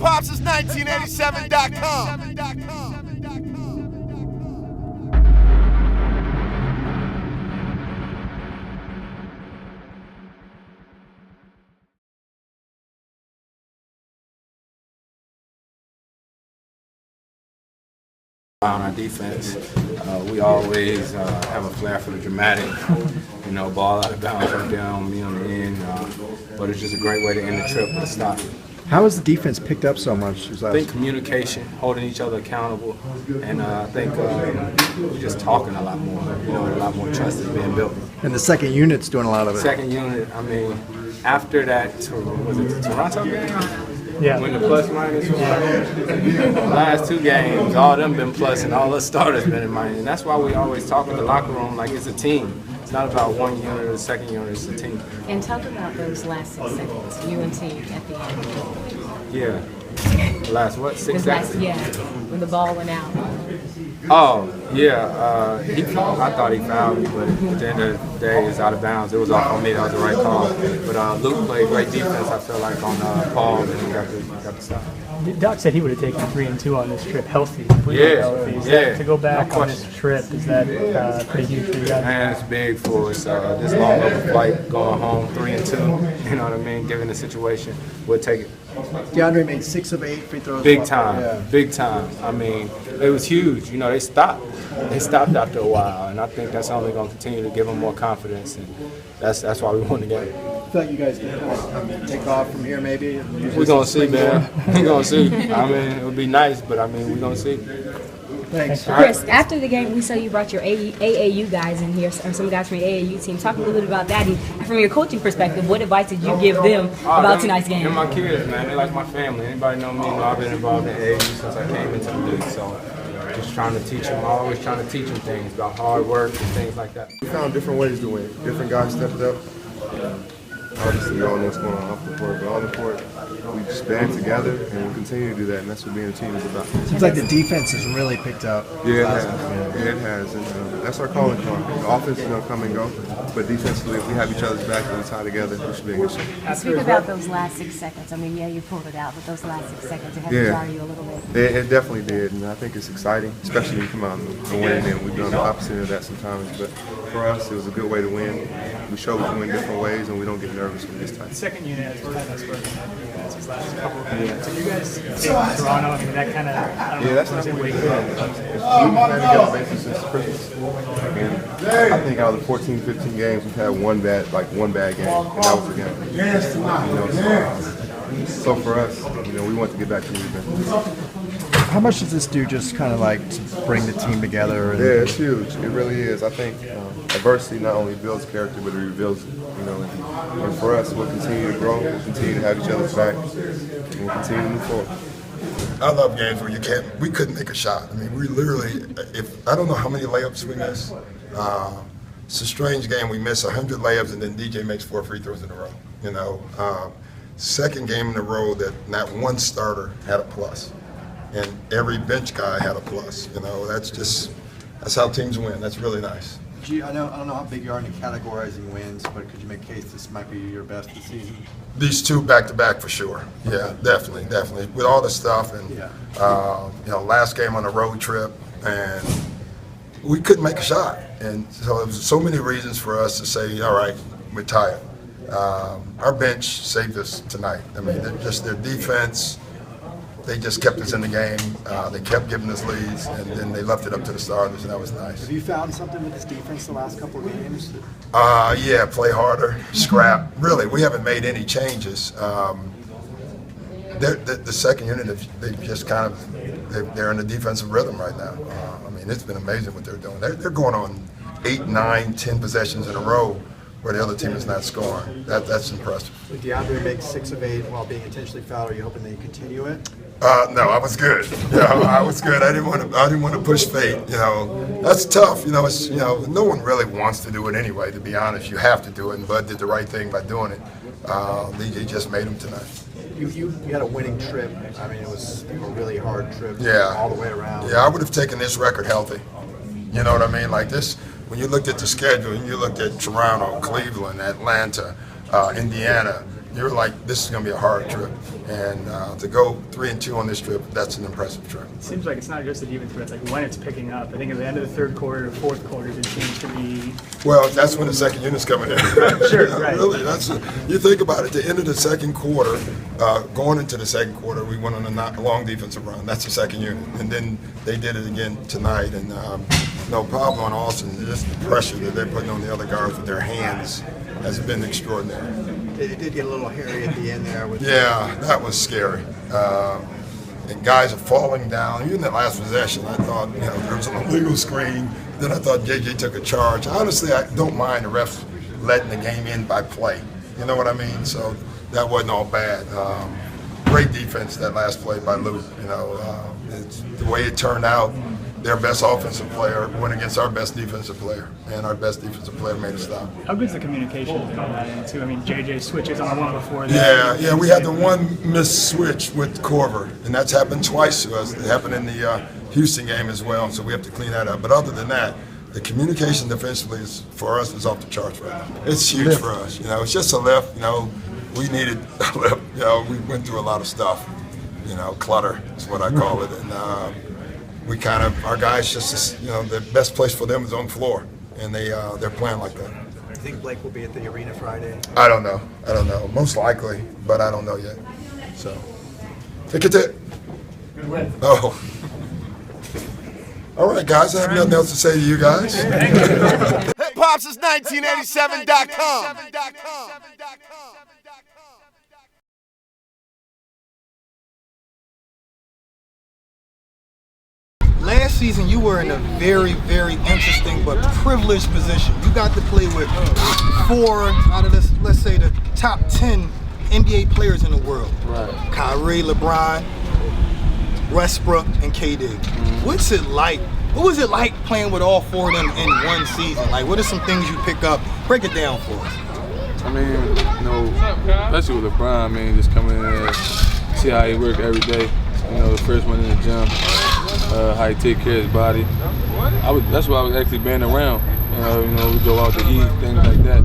HHH1987.com. On our defense, we always have a flair for the dramatic, ball out of bounds right there on me on the end. But it's just a great way to end the trip with a stop. How has the defense picked up so much? I think communication, holding each other accountable, and I think we're just talking a lot more. A lot more trust is being built. And the second unit's doing a lot of it. Second unit, after that, was it the Toronto game? Yeah. When the plus minus was the last two games, all of them been plus and all the starters been in minus. And that's why we always talk in the locker room like it's a team. It's not about one unit or the second unit, it's a team. And talk about those last 6 seconds, you and team at the end. Yeah. Last what? 6 seconds? Yeah, when the ball went out. Oh, yeah. I thought he fouled me, but at the end of the day, it's out of bounds. It was off on me. That was the right call. But Luke played great defense, I feel like, on Paul, and he got the stop. Doc said he would have taken 3 and 2 on this trip, healthy, completely healthy. To go back on this trip, is that pretty huge for you guys? Man, it's big for us. This long of a flight, going home 3 and 2. You know what I mean? Given the situation, we'll take it. DeAndre made 6 of 8 free throws. Big time, big time. It was huge. They stopped. They stopped after a while, and I think that's only going to continue to give them more confidence, and that's why we won the game. I feel like you guys can take off from here, maybe. We're gonna see, man. We're gonna see. It would be nice, but we're gonna see. Thanks. Chris, after the game, we saw you brought your AAU guys in here, or some guys from the AAU team. Talk a little bit about that. And from your coaching perspective, what advice did you give them about tonight's game? They're my kids, man. They're like my family. Anybody know me? I've been involved in AAU since I came into the league. So just trying to teach them. Always trying to teach them things about hard work and things like that. We found different ways to win. Different guys stepped up. Obviously, we all know what's going on off the court, but on the court, we just band together and we'll continue to do that, and that's what being a team is about. Seems like the defense has really picked up. Yeah, it has. And, that's our calling card. The offense is going to come and go, but defensively, if we have each other's back and we tie together, we should be in good shape. Speak about those last 6 seconds. You pulled it out, but those last 6 seconds, it had to jar you a little bit. It definitely did, and I think it's exciting, especially when you come out and win, and we've done the opposite of that sometimes, but for us, it was a good way to win. We show we can win different ways, and we don't get nervous when this time. The second unit has been his last couple of games. So you guys take Toronto, that kind of, that's not what we did. We've been together basically since Christmas. And I think out of the 14, 15 games, we've had one bad game, and that was the game. So for us, we want to get back to where we've been. How much does this do just kind of like to bring the team together? Yeah, it's huge. It really is. I think adversity not only builds character, but it reveals it. And for us, we'll continue to grow, we'll continue to have each other's back, and we'll continue to move forward. I love games where we couldn't make a shot. We literally, I don't know how many layups we missed. It's a strange game. We miss 100 layups and then DJ makes 4 free throws in a row. Second game in a row that not one starter had a plus, and every bench guy had a plus. That's how teams win. That's really nice. I don't know how big you are in categorizing wins, but could you make a case this might be your best this season? These 2 back-to-back for sure. Yeah, definitely. With all the stuff and last game on a road trip, and we couldn't make a shot, and so there was so many reasons for us to say, all right, we're tired. Our bench saved us tonight. Their defense. They just kept us in the game. They kept giving us leads, and then they left it up to the starters, and that was nice. Have you found something with this defense the last couple of games? Yeah, play harder, scrap. Really, we haven't made any changes. The second unit, they've just they're in the defensive rhythm right now. It's been amazing what they're doing. They're going on 8, 9, 10 possessions in a row where the other team is not scoring. That's impressive. DeAndre makes 6 of 8 while being intentionally fouled. Are you hoping that you continue it? No, I was good. I was good. I didn't want to push fate. That's tough. No one really wants to do it anyway. To be honest, you have to do it, and Bud did the right thing by doing it. DJ just made him tonight. You had a winning trip. It was a really hard trip. Yeah. All the way around. Yeah, I would have taken this record healthy. You know what I mean? Like this, when you looked at the schedule and you looked at Toronto, Cleveland, Atlanta, Indiana, you're like, this is going to be a hard trip. And to go 3-2 on this trip, that's an impressive trip. It seems like it's not just the defense, but it's like when it's picking up. I think at the end of the third quarter, fourth quarter, it seems to be. Well, that's when the second unit's coming in. Sure, right. Really, you think about it. At the end of the second quarter, going into the second quarter, we went on a long defensive run. That's the second unit, and then they did it again tonight. And no problem on Austin. Just the pressure that they're putting on the other guards with their hands has been extraordinary. It did get a little hairy at the end there. Yeah, that was scary. And guys are falling down. Even that last possession, I thought, there was an illegal screen. Then I thought JJ took a charge. Honestly, I don't mind the refs letting the game end by play. You know what I mean? So that wasn't all bad. Great defense that last play by Luke. It's the way it turned out. Their best offensive player went against our best defensive player, and our best defensive player made a stop. How good's the communication on that end, too? I mean, JJ switches on one before that. Yeah, we had the one missed switch with Korver, and that's happened twice to us. It happened in the Houston game as well, so we have to clean that up. But other than that, the communication defensively for us is off the charts right now. It's huge for us. It's just a lift. We needed a lift. We went through a lot of stuff. Clutter is what I call it, and our guys just, the best place for them is on the floor, and they're playing like that. Do you think Blake will be at the arena Friday? I don't know. Most likely, but I don't know yet. So, take it. Good win. Oh. All right, guys. I have nothing else to say to you guys. HipHopsince1987.com. Last season, you were in a very, very interesting but privileged position. You got to play with 4 out of let's say the top 10 NBA players in the world. Right. Kyrie, LeBron, Westbrook, and KD. Mm-hmm. What was it like playing with all 4 of them in one season? Like, what are some things you pick up? Break it down for us. I mean, especially with LeBron, just coming in there, see how he work every day. The first one in the gym. How he take care of his body. That's why I was actually being around. We go out to eat, things like that.